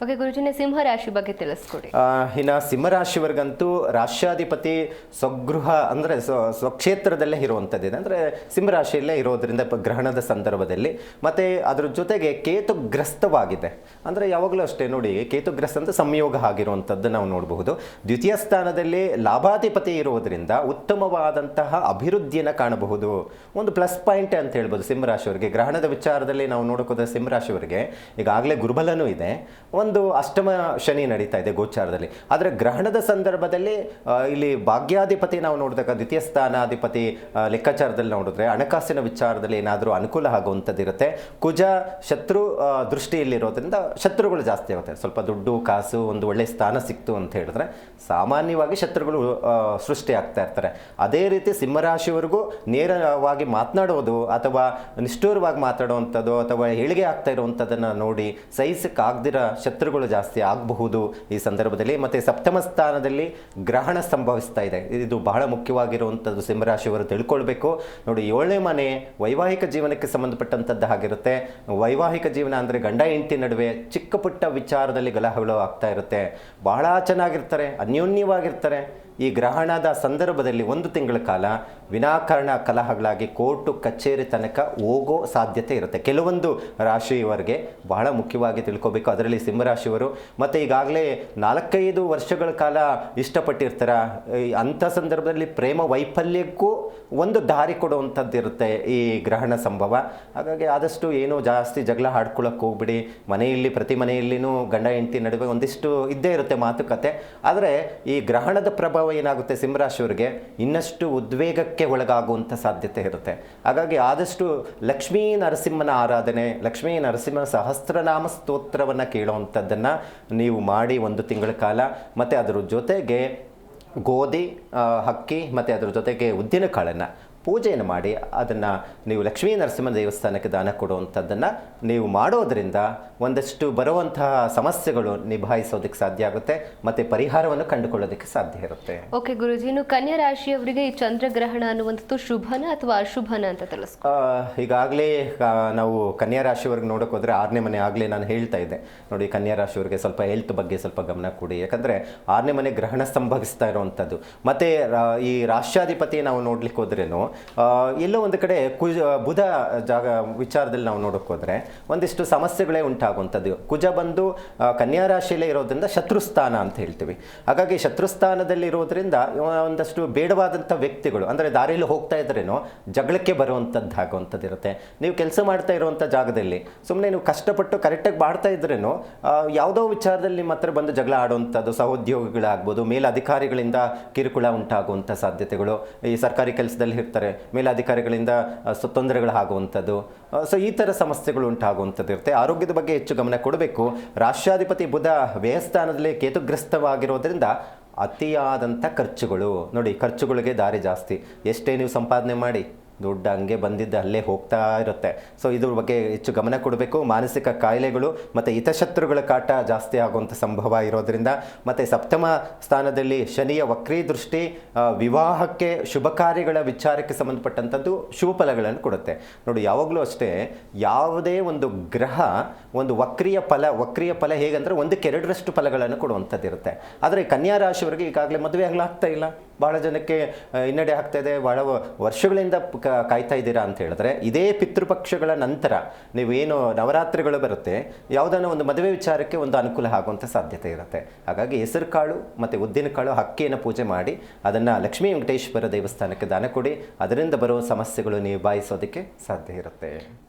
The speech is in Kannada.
ಓಕೆ ಗುರುಜಿನ ಸಿಂಹರಾಶಿ ಬಗ್ಗೆ ತಿಳಿಸ್ಕೊಡಿ. ಇನ್ನು ಸಿಂಹರಾಶಿವರೆಗಂತೂ ರಾಶ್ಯಾಧಿಪತಿ ಸ್ವಗೃಹ ಅಂದರೆ ಸ್ವಕ್ಷೇತ್ರದಲ್ಲೇ ಇರುವಂಥದ್ದಿದೆ. ಅಂದರೆ ಸಿಂಹರಾಶಿಯಲ್ಲೇ ಇರೋದ್ರಿಂದ ಗ್ರಹಣದ ಸಂದರ್ಭದಲ್ಲಿ ಮತ್ತು ಅದ್ರ ಜೊತೆಗೆ ಕೇತುಗ್ರಸ್ತವಾಗಿದೆ. ಅಂದರೆ ಯಾವಾಗಲೂ ಅಷ್ಟೇ ನೋಡಿ, ಕೇತುಗ್ರಸ್ತ ಅಂತ ಸಂಯೋಗ ಆಗಿರುವಂಥದ್ದು ನಾವು ನೋಡಬಹುದು. ದ್ವಿತೀಯ ಸ್ಥಾನದಲ್ಲಿ ಲಾಭಾಧಿಪತಿ ಇರುವುದರಿಂದ ಉತ್ತಮವಾದಂತಹ ಅಭಿವೃದ್ಧಿಯನ್ನು ಕಾಣಬಹುದು. ಒಂದು ಪ್ಲಸ್ ಪಾಯಿಂಟ್ ಅಂತ ಹೇಳ್ಬೋದು ಸಿಂಹರಾಶಿಯವರಿಗೆ. ಗ್ರಹಣದ ವಿಚಾರದಲ್ಲಿ ನಾವು ನೋಡೋಕೋದ್ರೆ ಸಿಂಹರಾಶಿಯವರಿಗೆ ಈಗಾಗಲೇ ಗುರುಬಲನೂ ಇದೆ, ಒಂದು ಅಷ್ಟಮ ಶನಿ ನಡೀತಾ ಇದೆ ಗೋಚಾರದಲ್ಲಿ. ಆದರೆ ಗ್ರಹಣದ ಸಂದರ್ಭದಲ್ಲಿ ಇಲ್ಲಿ ಭಾಗ್ಯಾಧಿಪತಿ ನಾವು ನೋಡಿದಾಗ ದ್ವಿತೀಯ ಸ್ಥಾನಾಧಿಪತಿ ಲೆಕ್ಕಾಚಾರದಲ್ಲಿ ನೋಡಿದ್ರೆ ಹಣಕಾಸಿನ ವಿಚಾರದಲ್ಲಿ ಏನಾದರೂ ಅನುಕೂಲ ಆಗುವಂಥದ್ದಿರುತ್ತೆ. ಕುಜ ಶತ್ರು ದೃಷ್ಟಿಯಲ್ಲಿರೋದ್ರಿಂದ ಶತ್ರುಗಳು ಜಾಸ್ತಿ ಆಗುತ್ತೆ. ಸ್ವಲ್ಪ ದುಡ್ಡು ಕಾಸು ಒಂದು ಒಳ್ಳೆ ಸ್ಥಾನ ಸಿಕ್ತು ಅಂತ ಹೇಳಿದ್ರೆ ಸಾಮಾನ್ಯವಾಗಿ ಶತ್ರುಗಳು ಸೃಷ್ಟಿ ಆಗ್ತಾ ಇರ್ತಾರೆ. ಅದೇ ರೀತಿ ಸಿಂಹರಾಶಿಯವರೆಗೂ ನೇರವಾಗಿ ಮಾತನಾಡೋದು ಅಥವಾ ನಿಷ್ಠೂರವಾಗಿ ಮಾತಾಡುವಂಥದ್ದು ಅಥವಾ ಏಳಿಗೆ ಆಗ್ತಾ ಇರುವಂಥದ್ದನ್ನು ನೋಡಿ ಸಹಿಸಕ್ಕಾಗ್ದಿರ ಶತ್ರುಗಳು ಜಾಸ್ತಿ ಆಗಬಹುದು ಈ ಸಂದರ್ಭದಲ್ಲಿ. ಮತ್ತು ಸಪ್ತಮ ಸ್ಥಾನದಲ್ಲಿ ಗ್ರಹಣ ಸಂಭವಿಸ್ತಾ ಇದೆ. ಇದು ಬಹಳ ಮುಖ್ಯವಾಗಿರುವಂಥದ್ದು ಸಿಂಹರಾಶಿಯವರು ತಿಳ್ಕೊಳ್ಬೇಕು. ನೋಡಿ, 7ನೇ ಮನೆ ವೈವಾಹಿಕ ಜೀವನಕ್ಕೆ ಸಂಬಂಧಪಟ್ಟಂಥದ್ದು ಆಗಿರುತ್ತೆ. ವೈವಾಹಿಕ ಜೀವನ ಅಂದರೆ ಗಂಡ ಹೆಂಡತಿ ನಡುವೆ ಚಿಕ್ಕ ಪುಟ್ಟ ವಿಚಾರದಲ್ಲಿ ಗಲಹಗಳು ಆಗ್ತಾ ಇರುತ್ತೆ. ಬಹಳ ಚೆನ್ನಾಗಿರ್ತಾರೆ, ಅನ್ಯೋನ್ಯವಾಗಿರ್ತಾರೆ. ಈ ಗ್ರಹಣದ ಸಂದರ್ಭದಲ್ಲಿ 1 ತಿಂಗಳ ಕಾಲ ವಿನಾಕಾರಣ ಕಲಹಗಳಾಗಿ ಕೋರ್ಟು ಕಚೇರಿ ತನಕ ಹೋಗೋ ಸಾಧ್ಯತೆ ಇರುತ್ತೆ ಕೆಲವೊಂದು ರಾಶಿಯವರಿಗೆ. ಬಹಳ ಮುಖ್ಯವಾಗಿ ತಿಳ್ಕೊಬೇಕು ಅದರಲ್ಲಿ ಸಿಂಹರಾಶಿಯವರು. ಮತ್ತು ಈಗಾಗಲೇ 4-5 ವರ್ಷಗಳ ಕಾಲ ಇಷ್ಟಪಟ್ಟಿರ್ತಾರೆ. ಅಂಥ ಸಂದರ್ಭದಲ್ಲಿ ಪ್ರೇಮ ವೈಫಲ್ಯಕ್ಕೂ ಒಂದು ದಾರಿ ಕೊಡುವಂಥದ್ದು ಇರುತ್ತೆ ಈ ಗ್ರಹಣ ಸಂಭವ. ಹಾಗಾಗಿ ಆದಷ್ಟು ಏನೂ ಜಾಸ್ತಿ ಜಗಳ ಆಡ್ಕೊಳ್ಳೋಕೆ ಹೋಗ್ಬಿಡಿ. ಮನೆಯಲ್ಲಿ ಪ್ರತಿ ಮನೆಯಲ್ಲಿನೂ ಗಂಡ ಹೆಂಡತಿ ನಡುವೆ ಒಂದಿಷ್ಟು ಇದ್ದೇ ಇರುತ್ತೆ ಮಾತುಕತೆ. ಆದರೆ ಈ ಗ್ರಹಣದ ಪ್ರಭಾವ ಏನಾಗುತ್ತೆ ಸಿಂಹರಾಶಿಯವರಿಗೆ ಇನ್ನಷ್ಟು ಉದ್ವೇಗಕ್ಕೆ ಒಳಗಾಗುವಂಥ ಸಾಧ್ಯತೆ ಇರುತ್ತೆ. ಹಾಗಾಗಿ ಆದಷ್ಟು ಲಕ್ಷ್ಮೀ ನರಸಿಂಹನ ಆರಾಧನೆ, ಲಕ್ಷ್ಮೀ ನರಸಿಂಹನ ಸಹಸ್ರನಾಮ ಸ್ತೋತ್ರವನ್ನು ಕೇಳುವಂಥದ್ದನ್ನು ನೀವು ಮಾಡಿ 1 ತಿಂಗಳ ಕಾಲ. ಮತ್ತು ಅದರ ಜೊತೆಗೆ ಗೋಧಿ, ಅಕ್ಕಿ ಮತ್ತು ಅದರ ಜೊತೆಗೆ ಉದ್ದಿನ ಕಾಳನ್ನು ಪೂಜೆಯನ್ನು ಮಾಡಿ ಅದನ್ನು ನೀವು ಲಕ್ಷ್ಮೀ ನರಸಿಂಹ ದೇವಸ್ಥಾನಕ್ಕೆ ದಾನ ಕೊಡುವಂಥದ್ದನ್ನು ನೀವು ಮಾಡೋದರಿಂದ ಒಂದಷ್ಟು ಬರುವಂತಹ ಸಮಸ್ಯೆಗಳು ನಿಭಾಯಿಸೋದಕ್ಕೆ ಸಾಧ್ಯ ಆಗುತ್ತೆ ಮತ್ತು ಪರಿಹಾರವನ್ನು ಕಂಡುಕೊಳ್ಳೋದಕ್ಕೆ ಸಾಧ್ಯ ಇರುತ್ತೆ. ಓಕೆ ಗುರುಜಿ, ಇನ್ನು ಕನ್ಯಾ ರಾಶಿಯವರಿಗೆ ಈ ಚಂದ್ರಗ್ರಹಣ ಅನ್ನುವಂಥದ್ದು ಶುಭನ ಅಥವಾ ಅಶುಭನ ಅಂತ ತಿಳಿಸ್ಕೊ. ಈಗಾಗಲೇ ನಾವು ಕನ್ಯಾ ರಾಶಿಯವ್ರಿಗೆ ನೋಡೋಕೆ ಹೋದರೆ 6ನೇ ಮನೆ ಆಗಲೇ ನಾನು ಹೇಳ್ತಾ ಇದ್ದೆ ನೋಡಿ, ಕನ್ಯಾ ರಾಶಿಯವರಿಗೆ ಸ್ವಲ್ಪ ಹೆಲ್ತ್ ಬಗ್ಗೆ ಸ್ವಲ್ಪ ಗಮನ ಕೊಡಿ. ಯಾಕಂದರೆ 6ನೇ ಮನೆ ಗ್ರಹಣ ಸಂಭವಿಸ್ತಾ ಇರುವಂಥದ್ದು. ಮತ್ತು ಈ ರಾಷ್ಟ್ರಾಧಿಪತಿ ನಾವು ನೋಡ್ಲಿಕ್ಕೆ ಹೋದ್ರೇನು ಎಲ್ಲೋ ಒಂದು ಕಡೆ ಬುಧ ವಿಚಾರದಲ್ಲಿ ನಾವು ನೋಡೋಕೆ ಹೋದರೆ ಒಂದಿಷ್ಟು ಸಮಸ್ಯೆಗಳೇ ಉಂಟಾಗುವಂಥದ್ದು. ಕುಜ ಬಂದು ಕನ್ಯಾ ರಾಶಿಯಲ್ಲೇ ಇರೋದ್ರಿಂದ ಶತ್ರುಸ್ಥಾನ ಅಂತ ಹೇಳ್ತೀವಿ. ಹಾಗಾಗಿ ಶತ್ರುಸ್ಥಾನದಲ್ಲಿ ಇರೋದ್ರಿಂದ ಒಂದಷ್ಟು ಬೇಡವಾದಂಥ ವ್ಯಕ್ತಿಗಳು ಅಂದರೆ ದಾರಿಯಲ್ಲಿ ಹೋಗ್ತಾ ಇದ್ರೇನೋ ಜಗಳಕ್ಕೆ ಬರುವಂಥದ್ದು ಆಗುವಂಥದ್ದು ಇರುತ್ತೆ. ನೀವು ಕೆಲಸ ಮಾಡ್ತಾ ಇರುವಂಥ ಜಾಗದಲ್ಲಿ ಸುಮ್ಮನೆ ನೀವು ಕಷ್ಟಪಟ್ಟು ಕರೆಕ್ಟಾಗಿ ಮಾಡ್ತಾ ಇದ್ರೇನೋ ಯಾವುದೋ ವಿಚಾರದಲ್ಲಿ ನಿಮ್ಮ ಹತ್ರ ಬಂದು ಜಗಳ ಆಡುವಂಥದ್ದು, ಸಹೋದ್ಯೋಗಿಗಳಾಗ್ಬೋದು, ಮೇಲಧಿಕಾರಿಗಳಿಂದ ಕಿರುಕುಳ ಉಂಟಾಗುವಂಥ ಸಾಧ್ಯತೆಗಳು. ಈ ಸರ್ಕಾರಿ ಕೆಲಸದಲ್ಲಿ ಇರ್ತಾರೆ, ಮೇಲಧಿಕಾರಿಗಳಿಂದ ತೊಂದರೆಗಳಾಗುವಂಥದ್ದು. ಸೊ ಈ ಥರ ಸಮಸ್ಯೆಗಳು ಉಂಟಾಗುವಂಥದ್ದು ಇರುತ್ತೆ. ಆರೋಗ್ಯದ ಬಗ್ಗೆ ಹೆಚ್ಚು ಗಮನ ಕೊಡಬೇಕು. ರಾಷ್ಟ್ರಾಧಿಪತಿ ಬುಧ ವ್ಯಯಸ್ಥಾನದಲ್ಲಿ ಕೇತುಗ್ರಸ್ತವಾಗಿರೋದ್ರಿಂದ ಅತಿಯಾದಂಥ ಖರ್ಚುಗಳು ನೋಡಿ, ಖರ್ಚುಗಳಿಗೆ ದಾರಿ ಜಾಸ್ತಿ. ಎಷ್ಟೇ ನೀವು ಸಂಪಾದನೆ ಮಾಡಿ ದುಡ್ಡು ಹಂಗೆ ಬಂದಿದ್ದು ಅಲ್ಲೇ ಹೋಗ್ತಾ ಇರುತ್ತೆ. ಸೊ ಇದ್ರ ಬಗ್ಗೆ ಹೆಚ್ಚು ಗಮನ ಕೊಡಬೇಕು. ಮಾನಸಿಕ ಕಾಯಿಲೆಗಳು ಮತ್ತು ಹಿತಶತ್ರುಗಳ ಕಾಟ ಜಾಸ್ತಿ ಆಗುವಂಥ ಸಂಭವ ಇರೋದ್ರಿಂದ. ಮತ್ತು ಸಪ್ತಮ ಸ್ಥಾನದಲ್ಲಿ ಶನಿಯ ವಕ್ರೀ ದೃಷ್ಟಿ ವಿವಾಹಕ್ಕೆ ಶುಭ ಕಾರ್ಯಗಳ ವಿಚಾರಕ್ಕೆ ಸಂಬಂಧಪಟ್ಟಂಥದ್ದು ಶುಭ ಫಲಗಳನ್ನು ಕೊಡುತ್ತೆ. ನೋಡಿ, ಯಾವಾಗಲೂ ಅಷ್ಟೇ ಯಾವುದೇ ಒಂದು ಗ್ರಹ ಒಂದು ವಕ್ರೀಯ ಫಲ ಹೇಗಂದರೆ 1/2 ಫಲಗಳನ್ನು ಕೊಡುವಂಥದ್ದು ಇರುತ್ತೆ. ಆದರೆ ಕನ್ಯಾ ರಾಶಿಯವರಿಗೆ ಈಗಾಗಲೇ ಮದುವೆ ಆಗ್ತಾ ಇಲ್ಲ, ಭಾಳ ಜನಕ್ಕೆ ಹಿನ್ನಡೆ ಆಗ್ತಾ ಇದೆ, ಭಾಳ ವರ್ಷಗಳಿಂದ ಕಾಯ್ತಾ ಇದ್ದೀರಾ ಅಂತ ಹೇಳಿದ್ರೆ ಇದೇ ಪಿತೃಪಕ್ಷಗಳ ನಂತರ ನೀವೇನು ನವರಾತ್ರಿಗಳು ಬರುತ್ತೆ, ಯಾವುದನ್ನು ಒಂದು ಮದುವೆ ವಿಚಾರಕ್ಕೆ ಒಂದು ಅನುಕೂಲ ಆಗುವಂಥ ಸಾಧ್ಯತೆ ಇರುತ್ತೆ. ಹಾಗಾಗಿ ಹೆಸರು ಕಾಳು ಮತ್ತು ಉದ್ದಿನ ಕಾಳು ಅಕ್ಕಿಯನ್ನು ಪೂಜೆ ಮಾಡಿ ಅದನ್ನು ಲಕ್ಷ್ಮೀ ವೆಂಕಟೇಶ್ವರ ದೇವಸ್ಥಾನಕ್ಕೆ ದಾನ ಕೊಡಿ. ಅದರಿಂದ ಬರುವ ಸಮಸ್ಯೆಗಳು ನಿಭಾಯಿಸೋದಕ್ಕೆ ಸಾಧ್ಯ ಇರುತ್ತೆ.